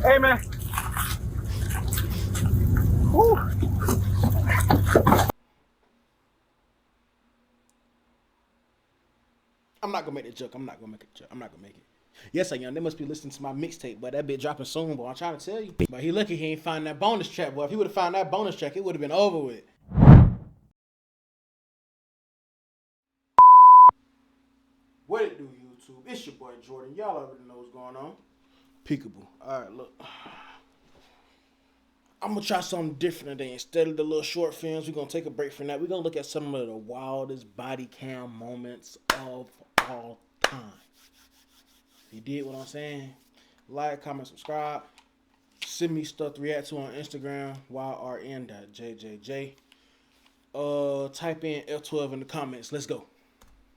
Hey, man. Whew. I'm not gonna make the joke. I'm not gonna make it. Yes, I am. They must be listening to my mixtape, but that bit dropping soon, boy. I'm trying to tell you. But he lucky he ain't find that bonus track, boy. If he would have found that bonus track, it would have been over with. What it do, YouTube? It's your boy Jordan. Y'all already know what's going on. Peekaboo. Alright, look. I'm gonna try something different today. Instead of the little short films, we're gonna take a break from that. We're gonna look at some of the wildest body cam moments of all time. You did what I'm saying? Like, comment, subscribe. Send me stuff to react to on Instagram, yrn.jjj. Type in F12 in the comments. Let's go.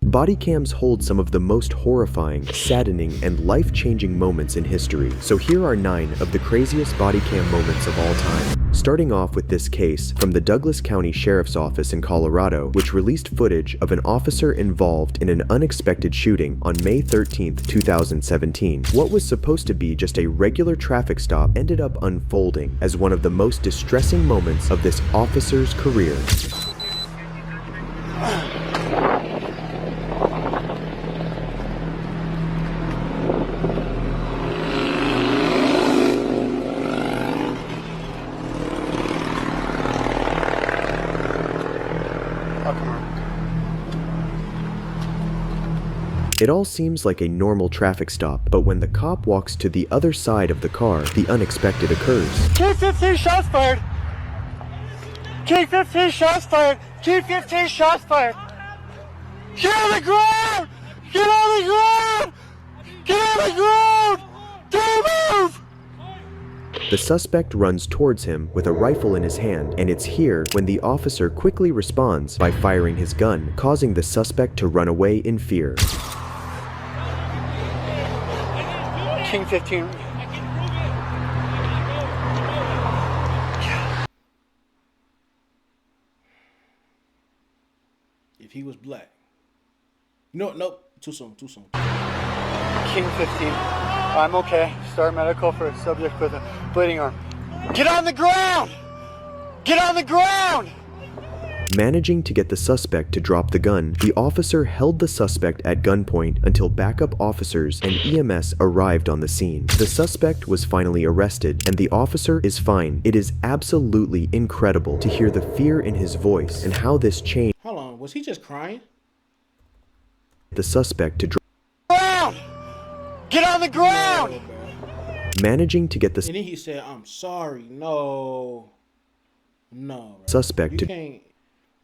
Body cams hold some of the most horrifying, saddening, and life-changing moments in history. So here are 9 of the craziest body cam moments of all time. Starting off with this case from the Douglas County Sheriff's Office in Colorado, which released footage of an officer involved in an unexpected shooting on May 13, 2017. What was supposed to be just a regular traffic stop ended up unfolding as one of the most distressing moments of this officer's career. It all seems like a normal traffic stop, but when the cop walks to the other side of the car, the unexpected occurs. K-15 shots fired! K-15 shots fired! K-15 shots fired! Get on the ground! Get on the ground! Get on the ground! Don't move! The suspect runs towards him with a rifle in his hand, and it's here when the officer quickly responds by firing his gun, causing the suspect to run away in fear. King 15. If he was black. No, nope. Too soon. King 15. I'm okay. Start medical for a subject with a bleeding arm. Get on the ground! Get on the ground! Managing to get the suspect to drop the gun, the officer held the suspect at gunpoint until backup officers and EMS arrived on the scene. The suspect was finally arrested, and the officer is fine. It is absolutely incredible to hear the fear in his voice and how this changed. Hold on, was he just crying? The suspect to drop. Get on the ground! Managing to get the and then he said, I'm sorry. No, suspect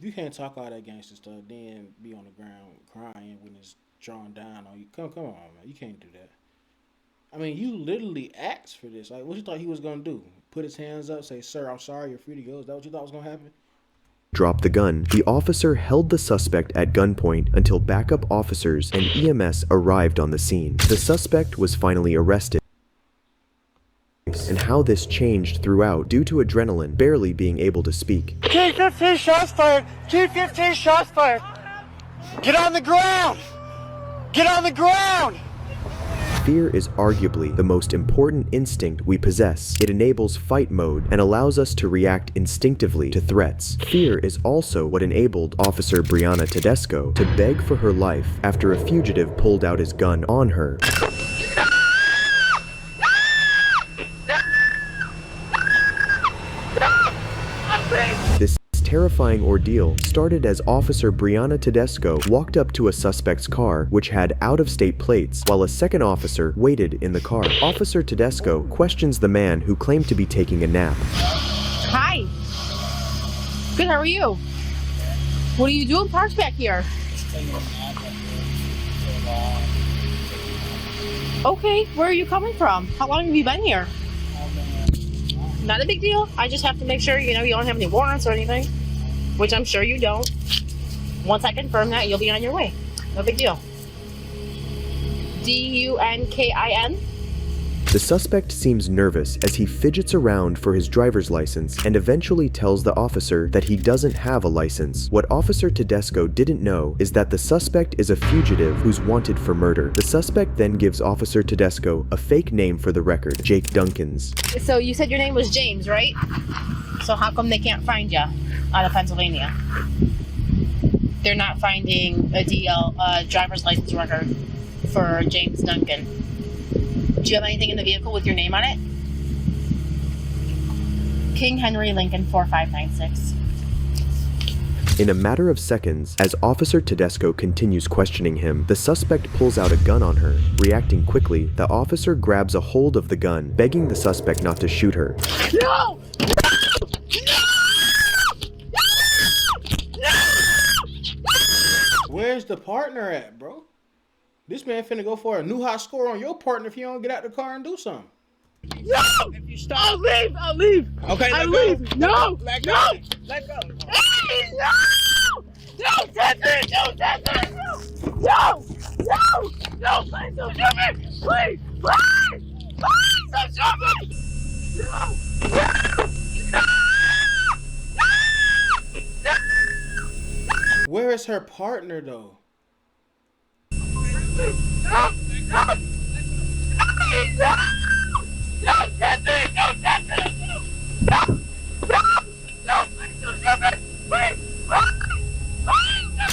You can't talk all that gangster stuff, then be on the ground crying when it's drawn down on you. Come on, man. You can't do that. I mean, you literally asked for this. Like, what you thought he was going to do? Put his hands up, say, sir, I'm sorry, you're free to go? Is that what you thought was going to happen? Drop the gun. The officer held the suspect at gunpoint until backup officers and EMS arrived on the scene. The suspect was finally arrested, and how this changed throughout due to adrenaline, barely being able to speak. K-15 shots fired! K-15 shots fired! Get on the ground! Get on the ground! Fear is arguably the most important instinct we possess. It enables fight mode and allows us to react instinctively to threats. Fear is also what enabled Officer Brianna Tedesco to beg for her life after a fugitive pulled out his gun on her. This terrifying ordeal started as Officer Brianna Tedesco walked up to a suspect's car, which had out-of-state plates, while a second officer waited in the car. Officer Tedesco questions the man who claimed to be taking a nap. Hi. Good, how are you? What are you doing parked back here? Okay, where are you coming from? How long have you been here? Not a big deal. I just have to make sure, you don't have any warrants or anything, which I'm sure you don't. Once I confirm that, you'll be on your way. No big deal. D-U-N-K-I-N? The suspect seems nervous as he fidgets around for his driver's license and eventually tells the officer that he doesn't have a license. What Officer Tedesco didn't know is that the suspect is a fugitive who's wanted for murder. The suspect then gives Officer Tedesco a fake name for the record, Jake Duncans. So you said your name was James, right? So how come they can't find you out of Pennsylvania? They're not finding a driver's license record for James Duncan. Do you have anything in the vehicle with your name on it? King Henry Lincoln 4596. In a matter of seconds, as Officer Tedesco continues questioning him, the suspect pulls out a gun on her. Reacting quickly, the officer grabs a hold of the gun, begging the suspect not to shoot her. No! Where's the partner at, bro? This man finna go for a new high score on your partner if you don't get out the car and do something. No! If you stop, I'll leave. Okay, I'll leave. No! Let go. No! Let go. Please, no! Don't touch it! Don't touch it! No! No! No! Please don't shoot me! Please! Please! Please don't shoot me! No! No! No! Where is her partner though? No! No! No! Please, no! Don't touch it! Don't touch it! No! No! No! Please don't shoot me! Please!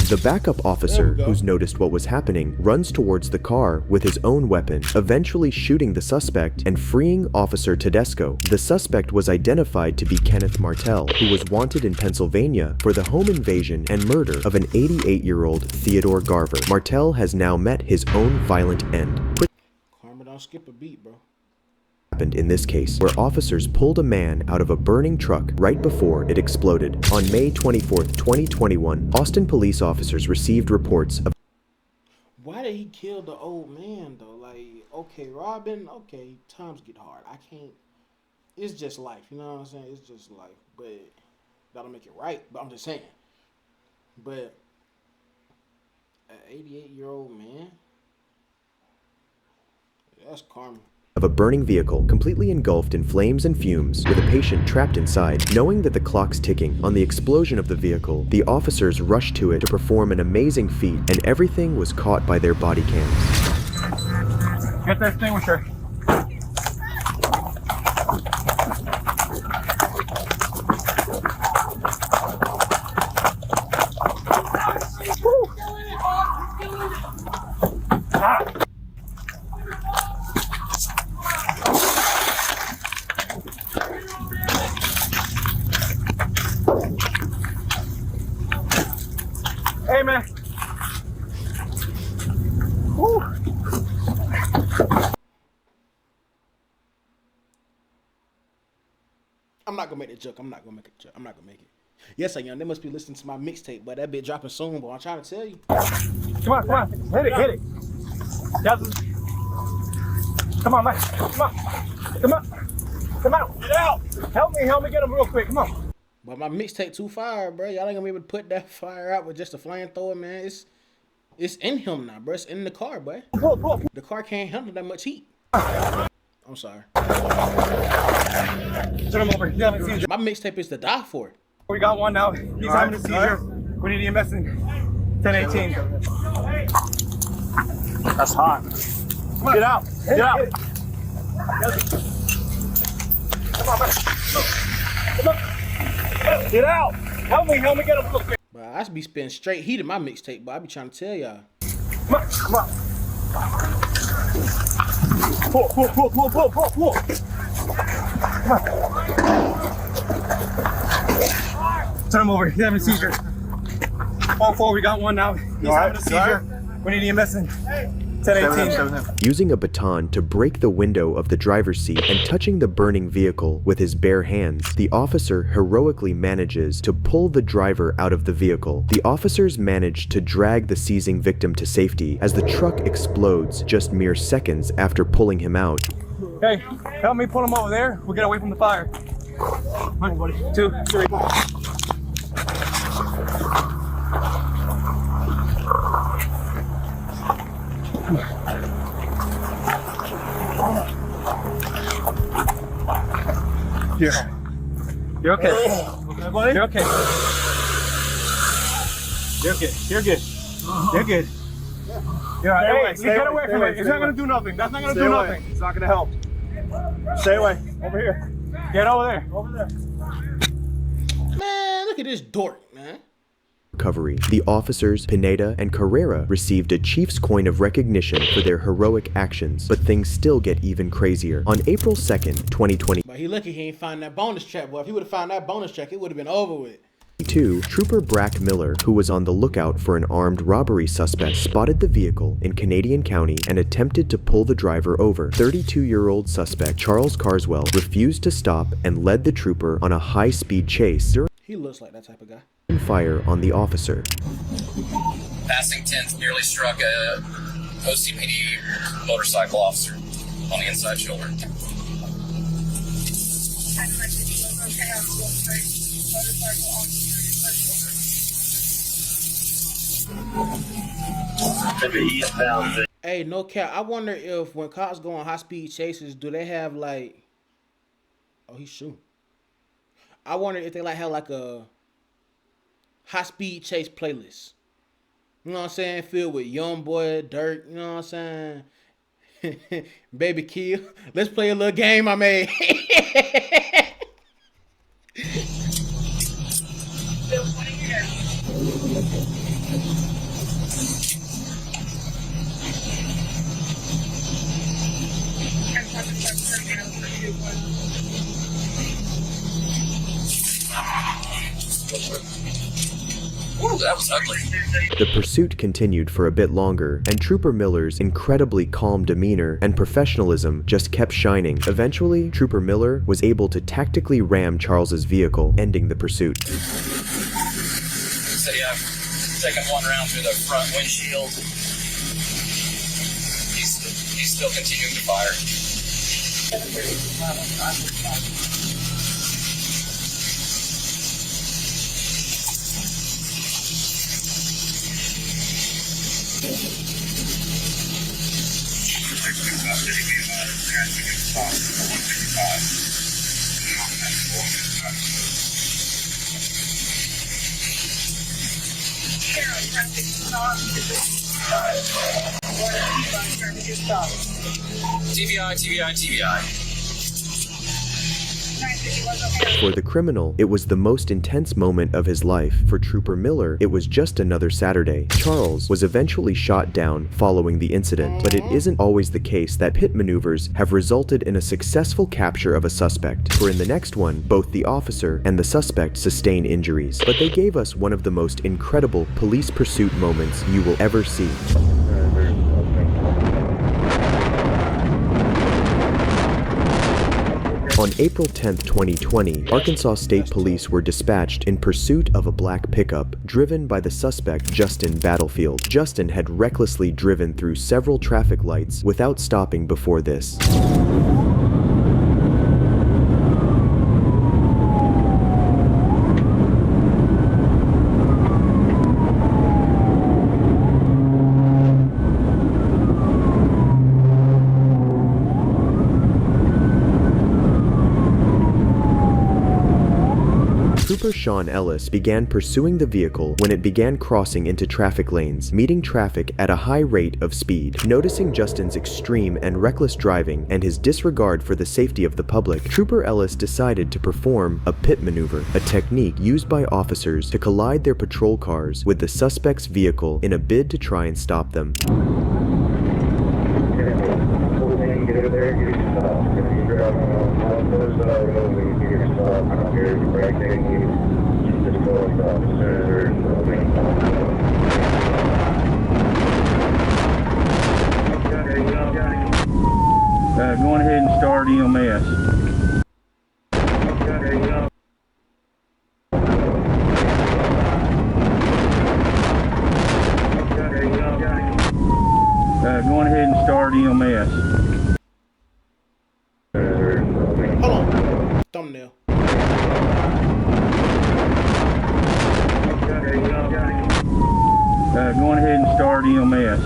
The backup officer, who's noticed what was happening, runs towards the car with his own weapon, eventually shooting the suspect and freeing Officer Tedesco. The suspect was identified to be Kenneth Martell, who was wanted in Pennsylvania for the home invasion and murder of an 88-year-old Theodore Garver. Martell has now met his own violent end. Karma don't skip a beat, bro. Happened in this case, where officers pulled a man out of a burning truck right before it exploded. On May 24th, 2021, Austin police officers received reports of Why did he kill the old man though? Like, okay, Robin, okay, times get hard. I can't. It's just life, you know what I'm saying? It's just life, but that'll make it right. But I'm just saying. But an 88-year-old man, that's karma. of a burning vehicle completely engulfed in flames and fumes with a patient trapped inside. Knowing that the clock's ticking on the explosion of the vehicle, the officers rushed to it to perform an amazing feat, and everything was caught by their body cams. Get that extinguisher. Hey, man. Woo. I'm not gonna make the joke. I'm not gonna make it. Yes, I am. They must be listening to my mixtape, but that bit dropping soon. But I'm trying to tell you. Come on. Hit it. Come on, man. Come on. Get out. Help me get him real quick. Come on. But my mixtape too fire, bro. Y'all ain't gonna be able to put that fire out with just a flamethrower, man. It's in him now, bro. It's in the car, boy. Pull. The car can't handle that much heat. I'm sorry. Turn him over. Yeah, seizure. My mixtape is to die for. We got one now. He's having a seizure. We need EMS in 1018. That's hot. Get out. Come on, man. Come on. Get out! Help me get him real quick. But I be spitting straight heat in my mixtape, but I be trying to tell y'all. Come on. Pull. Come on. Turn him over. He's having a seizure. 4-4, we got one now. He's having a seizure. We need EMS in 1018. Using a baton to break the window of the driver's seat and touching the burning vehicle with his bare hands, the officer heroically manages to pull the driver out of the vehicle. The officers manage to drag the seizing victim to safety as the truck explodes just mere seconds after pulling him out. Hey, help me pull him over there. We'll get away from the fire. Come on, buddy. 2, 3. You're okay. You're okay. You're okay. You're good. You're good. You're all right. Hey, get away from it. It's not going to do nothing. That's not going to do nothing. It's not going to help. Stay away. Over here. Get over there. Over there. Man, look at this dork, man. Recovery. The officers, Pineda and Carrera, received a Chief's coin of recognition for their heroic actions, but things still get even crazier. On April 2nd, 2022, But he lucky he ain't find that bonus check, boy. If he would have found that bonus check, it would have been over with. Trooper Brack Miller, who was on the lookout for an armed robbery suspect, spotted the vehicle in Canadian County and attempted to pull the driver over. 32-year-old suspect Charles Carswell refused to stop and led the trooper on a high-speed chase. He looks like that type of guy. Fire on the officer. Passing 10th nearly struck a OCPD motorcycle officer on the inside shoulder. Hey, no cap. I wonder if when cops go on high speed chases, do they have like? Oh, he's shooting. I wonder if they like have like a high speed chase playlist. You know what I'm saying? Filled with Young Boy, Dirt. You know what I'm saying? Baby Kill. Let's play a little game I made. Ooh, that was ugly. The pursuit continued for a bit longer, and Trooper Miller's incredibly calm demeanor and professionalism just kept shining. Eventually, Trooper Miller was able to tactically ram Charles's vehicle, ending the pursuit. So yeah, taking one round through the front windshield. He's still continuing to fire. TBI. For the criminal, it was the most intense moment of his life. For Trooper Miller, it was just another Saturday. Charles was eventually shot down following the incident, but it isn't always the case that pit maneuvers have resulted in a successful capture of a suspect. For in the next one, both the officer and the suspect sustain injuries, but they gave us one of the most incredible police pursuit moments you will ever see. On April 10, 2020, Arkansas State Police were dispatched in pursuit of a black pickup driven by the suspect Justin Battlefield. Justin had recklessly driven through several traffic lights without stopping before this. Trooper Sean Ellis began pursuing the vehicle when it began crossing into traffic lanes, meeting traffic at a high rate of speed. Noticing Justin's extreme and reckless driving and his disregard for the safety of the public, Trooper Ellis decided to perform a pit maneuver, a technique used by officers to collide their patrol cars with the suspect's vehicle in a bid to try and stop them. Going ahead and start EMS. Going ahead and start EMS. Hold on. Thumbnail. Going ahead and start EMS.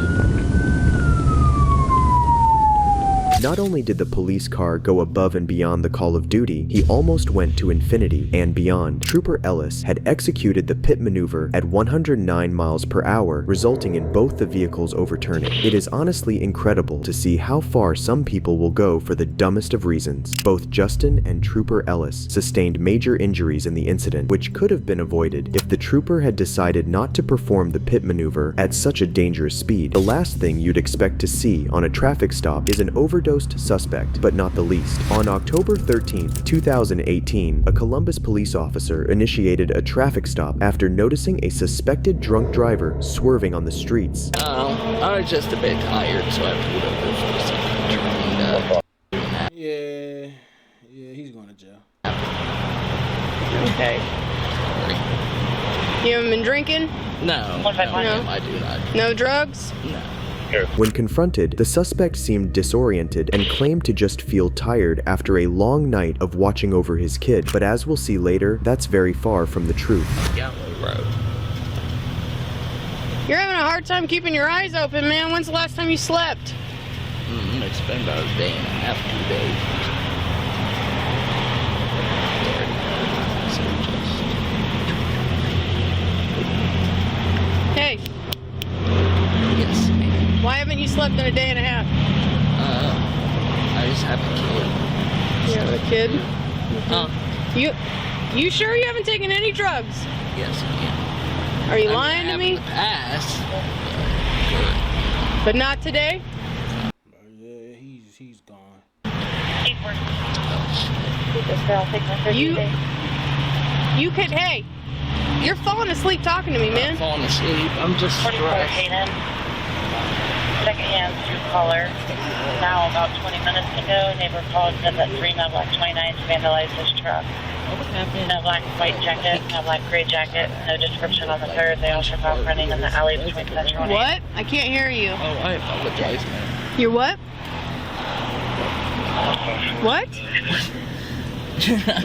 Not only did the police car go above and beyond the call of duty, he almost went to infinity and beyond. Trooper Ellis had executed the pit maneuver at 109 miles per hour, resulting in both the vehicles overturning. It is honestly incredible to see how far some people will go for the dumbest of reasons. Both Justin and Trooper Ellis sustained major injuries in the incident, which could have been avoided if the trooper had decided not to perform the pit maneuver at such a dangerous speed. The last thing you'd expect to see on a traffic stop is an overdosed suspect, but not the least. On October 13th, 2018, a Columbus police officer initiated a traffic stop after noticing a suspected drunk driver swerving on the streets. I was just a bit tired, so I pulled over for a second. Yeah, he's going to jail. Okay. You haven't been drinking? No, I do not. No drugs? No. When confronted, the suspect seemed disoriented and claimed to just feel tired after a long night of watching over his kid, but as we'll see later, that's very far from the truth. Gallow Road. You're having a hard time keeping your eyes open, man. When's the last time you slept? It's been about a day and a half, 2 days. Hey, Yes, ma'am. why haven't you slept in a day and a half? I just have a kid. You have a kid? You sure you haven't taken any drugs? Yes, I am. Are you lying to In me? the past, But not today? Yeah, he's gone. You could, hey, you're falling asleep talking to me, I'm man. falling asleep. I'm just stressed. Secondhand caller. Now, about 20 minutes ago, neighbor called and said that 3 Now Black 29 vandalized his truck. No black white jacket, no black gray jacket, no description on the third. They all took off running in the alley between Central and What? I can't hear you. Oh, I apologize, man. You're what? What?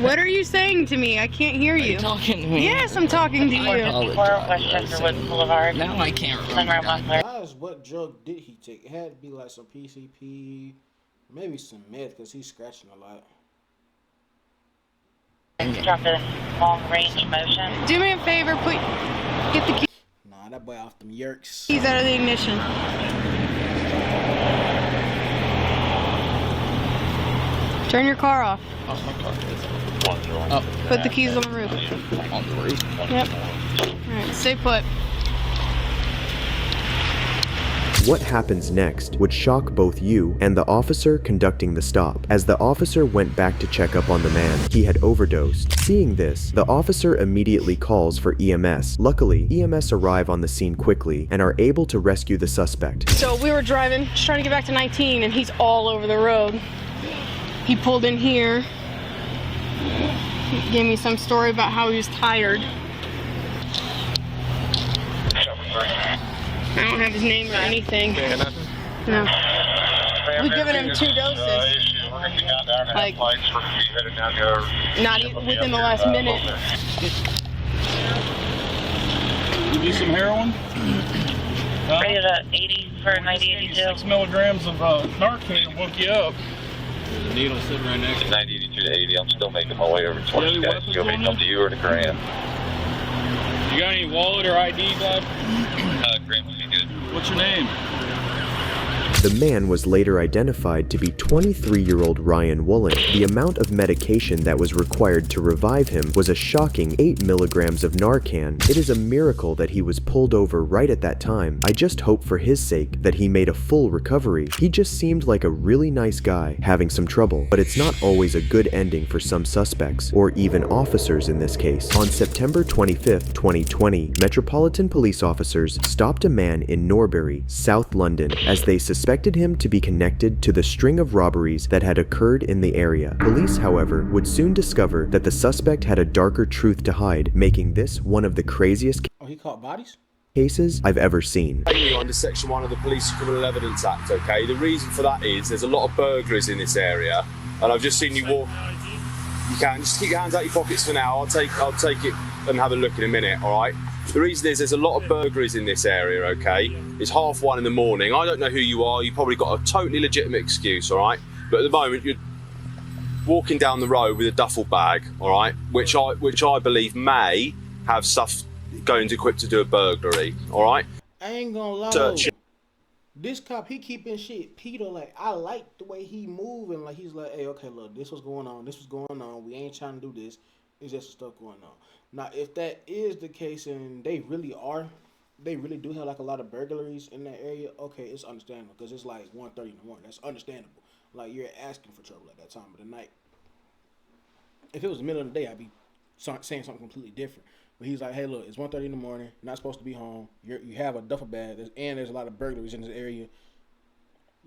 What are you saying to me? I can't hear Are you. you talking to me? Yes, I'm talking to I you. apologize. Westchester Woods Boulevard. Now I can't Sunrise remember. Muffler. Guys, what drug did he take? It had to be like some PCP, maybe some meth, because he's scratching a lot. Dropped a long range motion. Do me a favor, get the Nah, that boy off them yerks. keys out of the ignition. Turn your car off. Oh, my car is up. Put the keys on the roof. On the roof. Yep. Alright, stay put. What happens next would shock both you and the officer conducting the stop. As the officer went back to check up on the man, he had overdosed. Seeing this, the officer immediately calls for EMS. Luckily, EMS arrive on the scene quickly and are able to rescue the suspect. So we were driving, just trying to get back to 19, and he's all over the road. He pulled in here. He gave me some story about how he was tired. I don't have his name or anything. No. We've given him 2 doses. Like, not even within the last minute. You need some heroin? Ready to 80 for 9082. 6 milligrams of Narcan will woke you up. The needle sitting right next to 9082 to 80. I'm still making my way over towards you guys. You want me to come to you or to Graham? You got any wallet or ID, bud? Graham would be good. What's your name? The man was later identified to be 23-year-old Ryan Woolen. The amount of medication that was required to revive him was a shocking 8 milligrams of Narcan. It is a miracle that he was pulled over right at that time. I just hope for his sake that he made a full recovery. He just seemed like a really nice guy, having some trouble, but it's not always a good ending for some suspects, or even officers in this case. On September 25th, 2020, Metropolitan Police officers stopped a man in Norbury, South London, as they suspected him to be connected to the string of robberies that had occurred in the area. Police, however, would soon discover that the suspect had a darker truth to hide, making this one of the craziest Oh, he caught bodies? cases I've ever seen. Under Section 1 of the Police Criminal Evidence Act, okay? The reason for that is there's a lot of burglaries in this area, and I've just seen you walk. You can just keep your hands out your pockets for now. I'll take it and have a look in a minute, all right? The reason is there's a lot of burglaries in this area, okay? It's 1:30 in the morning. I don't know who you are. You've probably got a totally legitimate excuse, all right? But at the moment, you're walking down the road with a duffel bag, all right? Which I believe may have stuff going to equipped to do a burglary, all right? I ain't gonna lie. Search. This cop, he keeping shit Peter. Like, I like the way he moving. Like, he's like, hey, okay, look, this was going on. This was going on. We ain't trying to do this. It's just stuff going on. Now, if that is the case and they really do have like a lot of burglaries in that area, okay, it's understandable because it's like 1:30 in the morning. That's understandable. Like, you're asking for trouble at that time of the night. If it was the middle of the day, I'd be saying something completely different. But he's like, hey, look, it's 1:30 in the morning. You're not supposed to be home. You have a duffel bag, and there's a lot of burglaries in this area.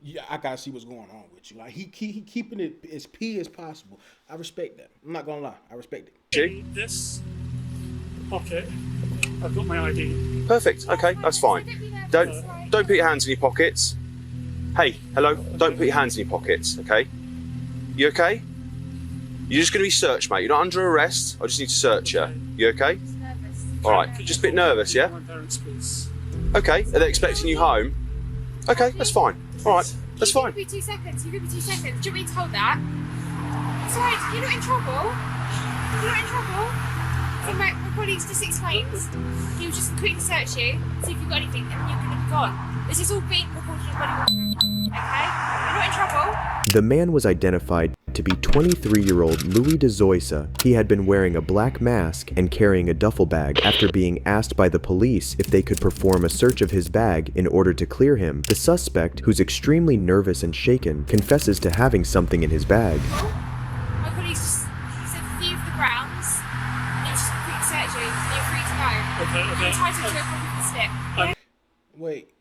Yeah, I gotta see what's going on with you. Like, he keeping it as P as possible. I respect that. I'm not gonna lie. I respect it. In this pocket, I've got my ID. Perfect. Okay, that's fine. Don't put your hands in your pockets. Hey, hello. Don't put your hands in your pockets. Okay. You okay? You're just going to be searched, mate. You're not under arrest. I just need to search you. You okay? All right. Just a bit nervous, yeah? My parents, please. Okay. Are they expecting you home? Okay, that's fine. All right, that's fine. You give me 2 seconds. You give me 2 seconds. Do you want me to hold that? It's alright. You're not in trouble. You're not in trouble. So my colleagues just explained. He was just quickly search you, see if you've got anything, and then you're going to be gone. This is all being recorded on body camera. Okay? You're not in trouble. The man was identified to be 23-year-old Louis de Zoysa. He had been wearing a black mask and carrying a duffel bag. After being asked by the police if they could perform a search of his bag in order to clear him, the suspect, who's extremely nervous and shaken, confesses to having something in his bag. My colleagues just said a few of the grounds, and they just quick search you, and you're free to go. Okay. You're entitled to a copy of the slip. Wait.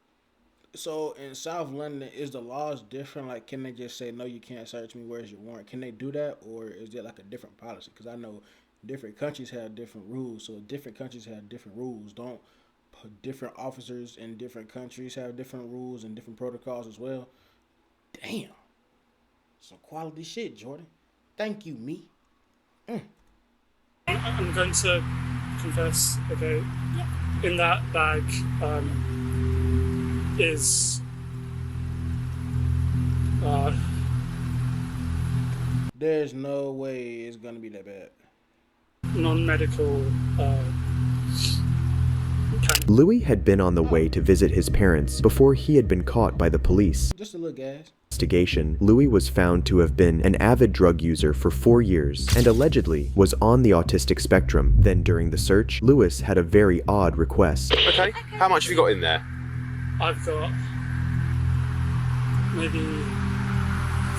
So in South London, is the laws different? Like, can they just say, no, you can't search me, where's your warrant? Can they do that, or is there like a different policy? Because I know different countries have different rules. So different countries have different rules. Don't different officers in different countries have different rules and different protocols as well? Damn. Some quality shit, Jordan. Thank you, me. I'm going to confess, okay? In that bag, is there's no way it's gonna be that bad. Non-medical Louis had been on the way to visit his parents before he had been caught by the police. Just a little gas. Investigation, Louis was found to have been an avid drug user for 4 years and allegedly was on the autistic spectrum. Then during the search, Louis had a very odd request. Okay, how much have you got in there? I've got maybe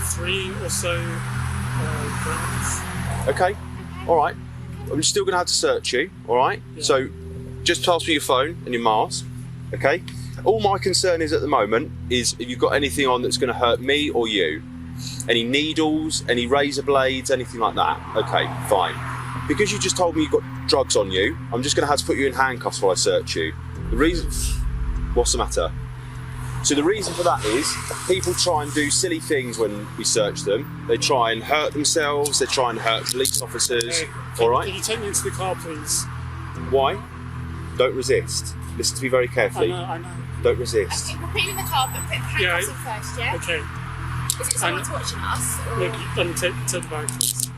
3 or so grams. Okay, all right. I'm still going to have to search you, all right? Yeah. So just pass me your phone and your mask, okay? All my concern is at the moment is if you've got anything on that's going to hurt me or you. Any needles, any razor blades, anything like that. Okay, fine. Because you just told me you've got drugs on you, I'm just going to have to put you in handcuffs while I search you. The reason... What's the matter? So the reason for that is people try and do silly things when we search them. They try and hurt themselves. They try and hurt police officers. All right? Can you take me into the car, please? Why? Don't resist. Listen to me very carefully. I know. Don't resist. Okay, we'll put you in the car, but put handcuffs in first, yeah? Okay. Is it someone's watching us? Or... Look, take the bag, please.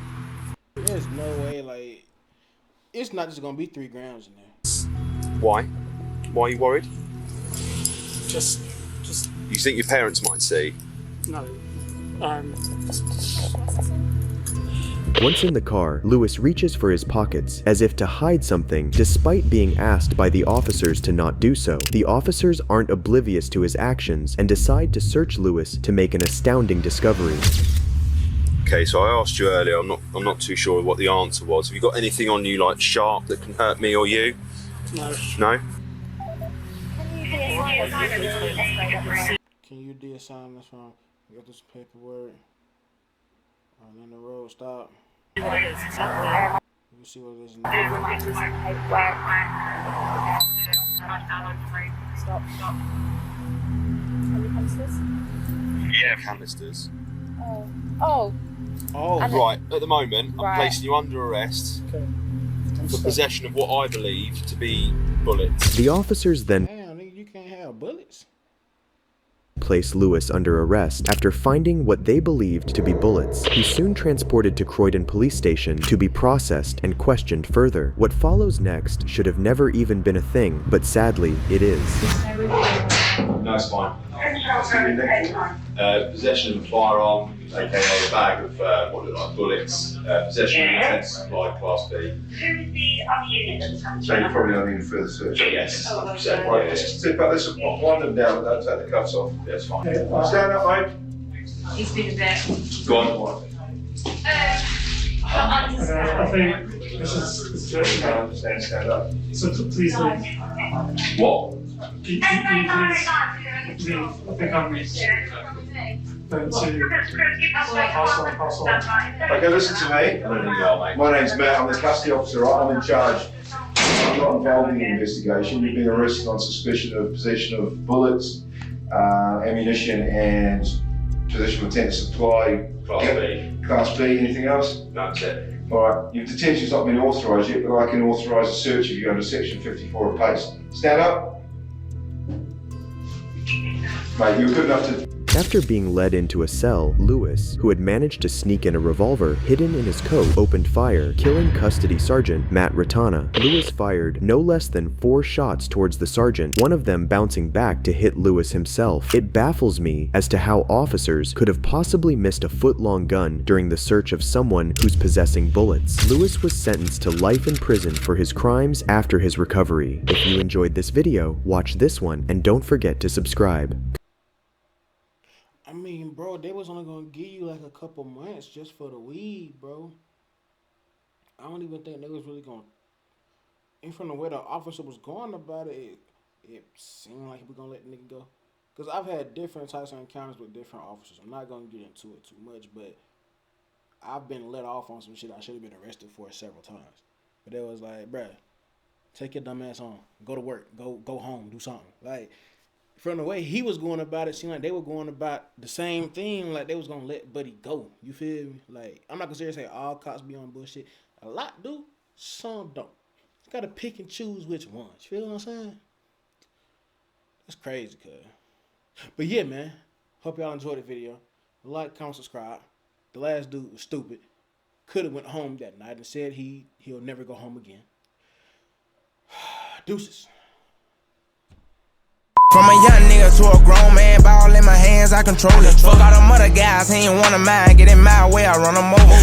There's no way, like, it's not just gonna be 3 grams in there. Why? Why are you worried? Just. You think your parents might see? No. Once in the car, Louis reaches for his pockets as if to hide something, despite being asked by the officers to not do so. The officers aren't oblivious to his actions and decide to search Louis to make an astounding discovery. Okay, so I asked you earlier, I'm not too sure what the answer was. Have you got anything on you like sharp that can hurt me or you? No. No? Can you do a sign this one? We got this paperwork. And then the road stop. You see what it is now. Stop. Any canisters? Yeah, canisters. Oh. Right, at the moment, I'm placing you under arrest. Okay. for possession of what I believe to be bullets. The officers then Damn, nigga, you can't have bullets. placed Lewis under arrest after finding what they believed to be bullets. He's soon transported to Croydon Police Station to be processed and questioned further. What follows next should have never even been a thing, but sadly, it is. No, it's fine. Possession of a firearm, aka a bag of what look like bullets. Possession of intent to supply, Class B. Who's the other unit that's So you probably don't need further search. Yes. Right, sit back, let's wind them down, don't take the cuffs off. That's fine. Stand up, mate. He's been a bit. Go on. I think this is good. I understand, stand up. So please leave. What? Please leave. I think I'm going to pass on. Okay, listen to me. My name's Matt, I'm the custody officer, right? I'm in charge. I'm not involved in the investigation. You've been arrested on suspicion of possession of bullets, ammunition, and possession of intent to supply. Class B. Class B, anything else? That's it. Alright, your detention's not been authorised yet, but I can authorise a search of you under section 54 of PACE. Stand up. Mate, you're good enough to... After being led into a cell, Lewis, who had managed to sneak in a revolver hidden in his coat, opened fire, killing custody sergeant Matt Ratana. Lewis fired no less than 4 shots towards the sergeant, one of them bouncing back to hit Lewis himself. It baffles me as to how officers could have possibly missed a foot-long gun during the search of someone who's possessing bullets. Lewis was sentenced to life in prison for his crimes after his recovery. If you enjoyed this video, watch this one and don't forget to subscribe. I mean, bro, they was only gonna give you like a couple months just for the weed, bro. I don't even think they was really gonna. And from the way the officer was going about it, it seemed like he was gonna let the nigga go. Cause I've had different types of encounters with different officers. I'm not gonna get into it too much, but I've been let off on some shit I should have been arrested for several times. But it was like, bruh, take your dumb ass home, go to work, go home, do something. Like, from the way he was going about it, seemed like they were going about the same thing, like they was gonna let Buddy go. You feel me? Like, I'm not gonna seriously say all cops be on bullshit. A lot do, some don't. You gotta pick and choose which ones. You feel what I'm saying? That's crazy, cuz. But yeah, man. Hope y'all enjoyed the video. Like, comment, subscribe. The last dude was stupid. Could have went home that night and said he'll never go home again. Deuces. From a young nigga to a grown man, ball in my hands, I control it. Fuck all them other guys, he ain't wanna mind. Get in my way, I run them over.